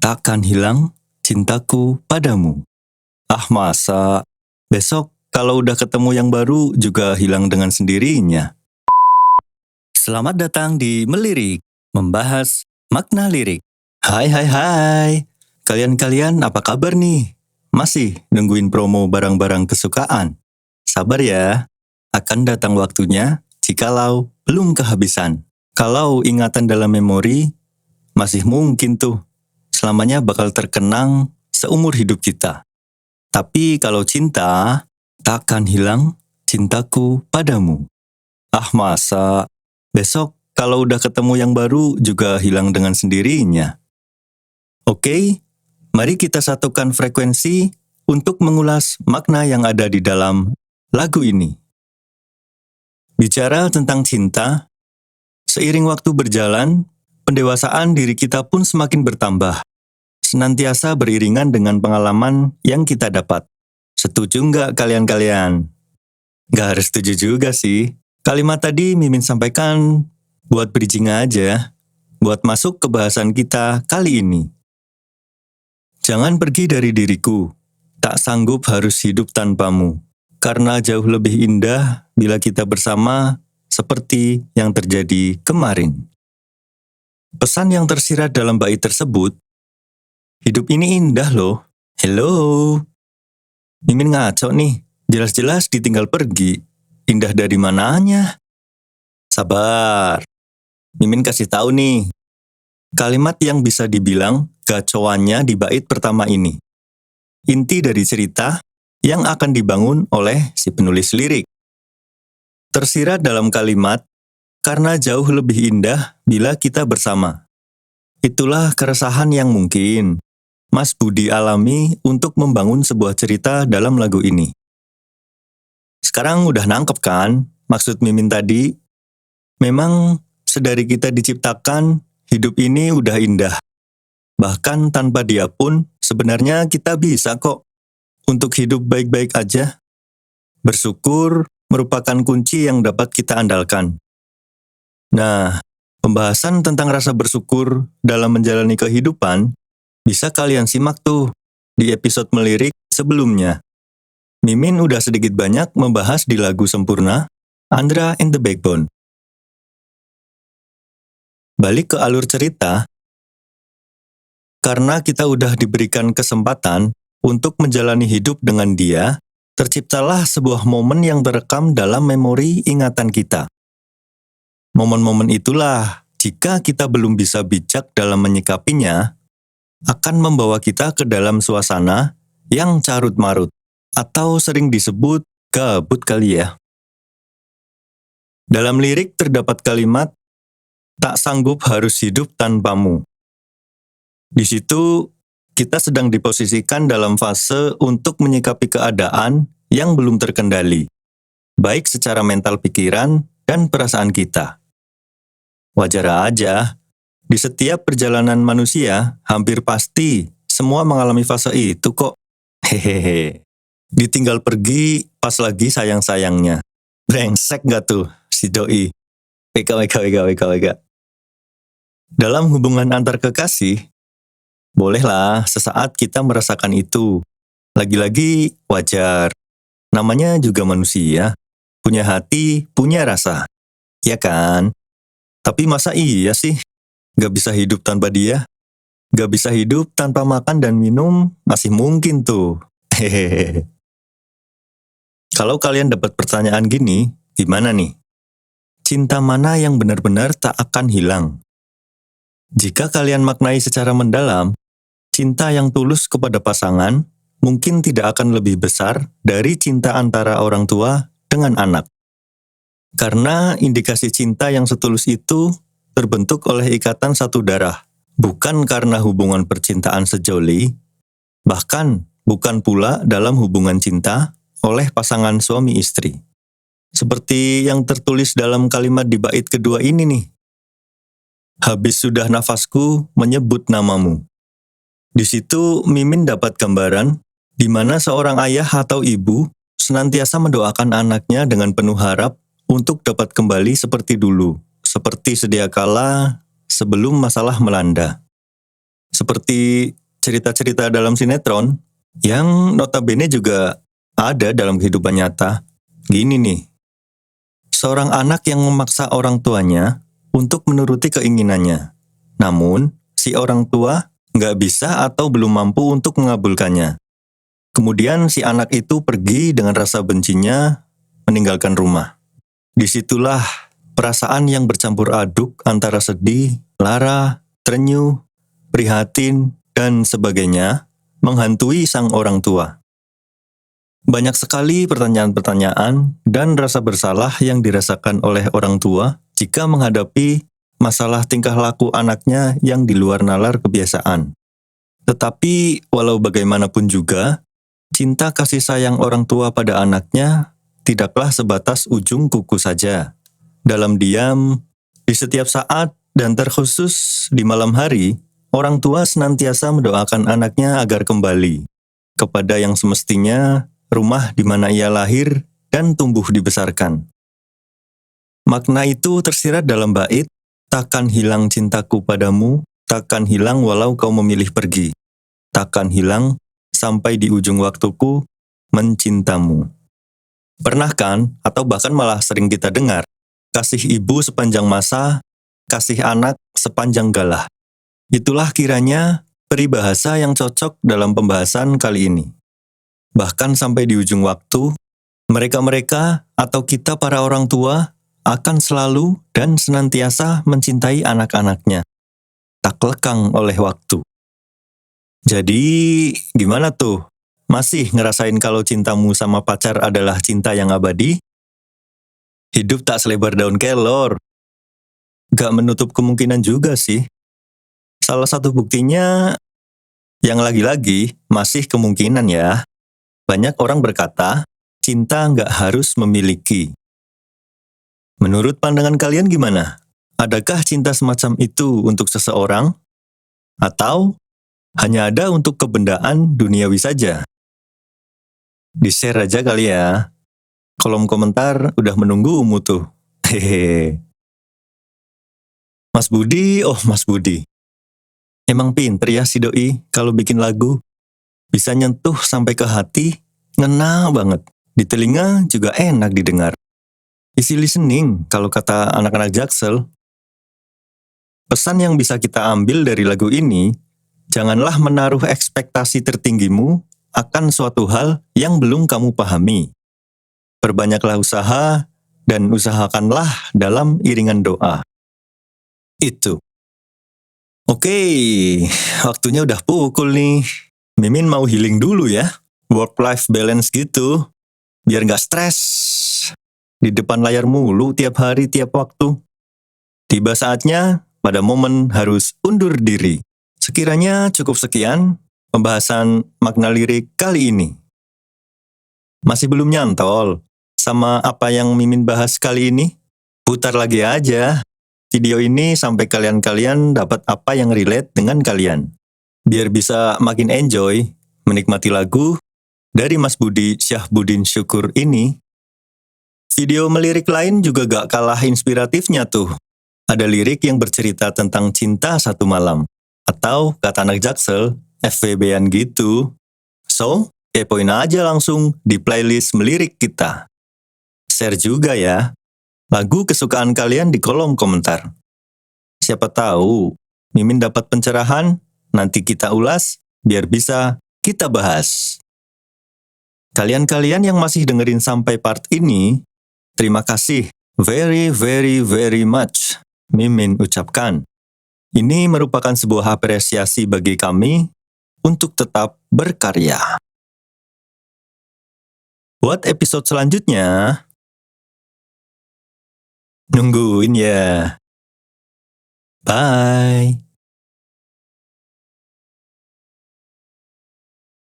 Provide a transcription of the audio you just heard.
takkan hilang cintaku padamu. Ah masa, besok kalau udah ketemu yang baru juga hilang dengan sendirinya. Selamat datang di Melirik, membahas makna lirik. Hai, kalian-kalian apa kabar nih? Masih nungguin promo barang-barang kesukaan? Sabar ya, akan datang waktunya jikalau belum kehabisan. Kalau ingatan dalam memori, masih mungkin tuh, selamanya bakal terkenang seumur hidup kita. Tapi kalau cinta, takkan hilang cintaku padamu. Ah masa, besok kalau udah ketemu yang baru juga hilang dengan sendirinya. Oke, mari kita satukan frekuensi untuk mengulas makna yang ada di dalam lagu ini. Bicara tentang cinta, seiring waktu berjalan, pendewasaan diri kita pun semakin bertambah, senantiasa beriringan dengan pengalaman yang kita dapat. Setuju nggak kalian-kalian? Nggak harus setuju juga sih. Kalimat tadi Mimin sampaikan buat bridging aja, buat masuk ke bahasan kita kali ini. Jangan pergi dari diriku, tak sanggup harus hidup tanpamu, karena jauh lebih indah bila kita bersama seperti yang terjadi kemarin. Pesan yang tersirat dalam bait tersebut, hidup ini indah loh. Hello. Mimin ngaco nih, jelas-jelas ditinggal pergi. Indah dari mananya? Sabar. Mimin kasih tahu nih. Kalimat yang bisa dibilang gacoannya di bait pertama ini. Inti dari cerita yang akan dibangun oleh si penulis lirik. Tersirat dalam kalimat, karena jauh lebih indah bila kita bersama. Itulah keresahan yang mungkin Mas Budi alami untuk membangun sebuah cerita dalam lagu ini. Sekarang udah nangkep kan maksud Mimin tadi? Memang sedari kita diciptakan, hidup ini udah indah. Bahkan tanpa dia pun sebenarnya kita bisa kok untuk hidup baik-baik aja. Bersyukur merupakan kunci yang dapat kita andalkan. Nah, pembahasan tentang rasa bersyukur dalam menjalani kehidupan bisa kalian simak tuh di episode Melirik sebelumnya. Mimin udah sedikit banyak membahas di lagu Sempurna, Andra and the Backbone. Balik ke alur cerita, karena kita udah diberikan kesempatan untuk menjalani hidup dengan dia, terciptalah sebuah momen yang terekam dalam memori ingatan kita. Momen-momen itulah, jika kita belum bisa bijak dalam menyikapinya, akan membawa kita ke dalam suasana yang carut-marut, atau sering disebut gabut kali ya. Dalam lirik terdapat kalimat, tak sanggup harus hidup tanpamu. Di situ, kita sedang diposisikan dalam fase untuk menyikapi keadaan yang belum terkendali, baik secara mental pikiran dan perasaan kita. Wajar aja, di setiap perjalanan manusia, hampir pasti semua mengalami fase itu kok. Hehehe. Ditinggal pergi pas lagi sayang-sayangnya. Brengsek gak tuh si doi? WK. Dalam hubungan antar kekasih, bolehlah sesaat kita merasakan itu. Lagi-lagi wajar. Namanya juga manusia. Punya hati, punya rasa. Ya kan? Tapi masa iya sih? Gak bisa hidup tanpa dia? Gak bisa hidup tanpa makan dan minum? Masih mungkin tuh. Hehehe. Kalau kalian dapat pertanyaan gini, gimana nih? Cinta mana yang benar-benar tak akan hilang? Jika kalian maknai secara mendalam, cinta yang tulus kepada pasangan mungkin tidak akan lebih besar dari cinta antara orang tua dengan anak. Karena indikasi cinta yang setulus itu terbentuk oleh ikatan satu darah, bukan karena hubungan percintaan sejoli, bahkan bukan pula dalam hubungan cinta oleh pasangan suami istri. Seperti yang tertulis dalam kalimat di bait kedua ini nih. Habis sudah nafasku menyebut namamu. Di situ Mimin dapat gambaran di mana seorang ayah atau ibu senantiasa mendoakan anaknya dengan penuh harap untuk dapat kembali seperti dulu, seperti sedia kala sebelum masalah melanda. Seperti cerita-cerita dalam sinetron, yang notabene juga ada dalam kehidupan nyata. Gini nih, seorang anak yang memaksa orang tuanya untuk menuruti keinginannya. Namun, si orang tua nggak bisa atau belum mampu untuk mengabulkannya. Kemudian si anak itu pergi dengan rasa bencinya meninggalkan rumah. Disitulah perasaan yang bercampur aduk antara sedih, lara, terenyuh, prihatin, dan sebagainya menghantui sang orang tua. Banyak sekali pertanyaan-pertanyaan dan rasa bersalah yang dirasakan oleh orang tua jika menghadapi masalah tingkah laku anaknya yang di luar nalar kebiasaan. Tetapi walau bagaimanapun juga, cinta kasih sayang orang tua pada anaknya tidaklah sebatas ujung kuku saja. Dalam diam, di setiap saat, dan terkhusus di malam hari, orang tua senantiasa mendoakan anaknya agar kembali kepada yang semestinya rumah di mana ia lahir dan tumbuh dibesarkan. Makna itu tersirat dalam bait, takkan hilang cintaku padamu, takkan hilang walau kau memilih pergi. Takkan hilang sampai di ujung waktuku mencintamu. Pernah kan, atau bahkan malah sering kita dengar, kasih ibu sepanjang masa, kasih anak sepanjang galah. Itulah kiranya peribahasa yang cocok dalam pembahasan kali ini. Bahkan sampai di ujung waktu, mereka-mereka atau kita para orang tua akan selalu dan senantiasa mencintai anak-anaknya, tak lekang oleh waktu. Jadi, gimana tuh? Masih ngerasain kalau cintamu sama pacar adalah cinta yang abadi? Hidup tak selebar daun kelor. Gak menutup kemungkinan juga sih. Salah satu buktinya, yang lagi-lagi masih kemungkinan ya. Banyak orang berkata, cinta nggak harus memiliki. Menurut pandangan kalian gimana? Adakah cinta semacam itu untuk seseorang? Atau hanya ada untuk kebendaan duniawi saja? Di-share aja kali ya. Kolom komentar udah menunggumu tuh. Hehehe. Mas Budi, Mas Budi. Emang pinter ya si doi kalau bikin lagu. Bisa nyentuh sampai ke hati, ngena banget. Di telinga juga enak didengar. Easy listening kalau kata anak-anak Jaksel. Pesan yang bisa kita ambil dari lagu ini, janganlah menaruh ekspektasi tertinggimu akan suatu hal yang belum kamu pahami. Perbanyaklah usaha dan usahakanlah dalam iringan doa. Itu. Oke, waktunya udah pukul nih. Mimin mau healing dulu ya. Work-life balance gitu. Biar nggak stres. Di depan layar mulu tiap hari, tiap waktu. Tiba saatnya, pada momen harus undur diri. Sekiranya cukup sekian pembahasan makna lirik kali ini. Masih belum nyantol sama apa yang Mimin bahas kali ini? Putar lagi aja video ini sampai kalian-kalian dapat apa yang relate dengan kalian. Biar bisa makin enjoy menikmati lagu dari Mas Budi Syahbudin Syukur ini. Video melirik lain juga gak kalah inspiratifnya tuh. Ada lirik yang bercerita tentang cinta satu malam. Atau kata anak Jaksel, FWB-an gitu. So, kepoin aja langsung di playlist melirik kita. Share juga ya lagu kesukaan kalian di kolom komentar. Siapa tahu, Mimin dapat pencerahan, nanti kita ulas, biar bisa kita bahas. Kalian-kalian yang masih dengerin sampai part ini, terima kasih, very, very, very much, Mimin ucapkan. Ini merupakan sebuah apresiasi bagi kami untuk tetap berkarya. Buat episode selanjutnya, nungguin ya. Bye.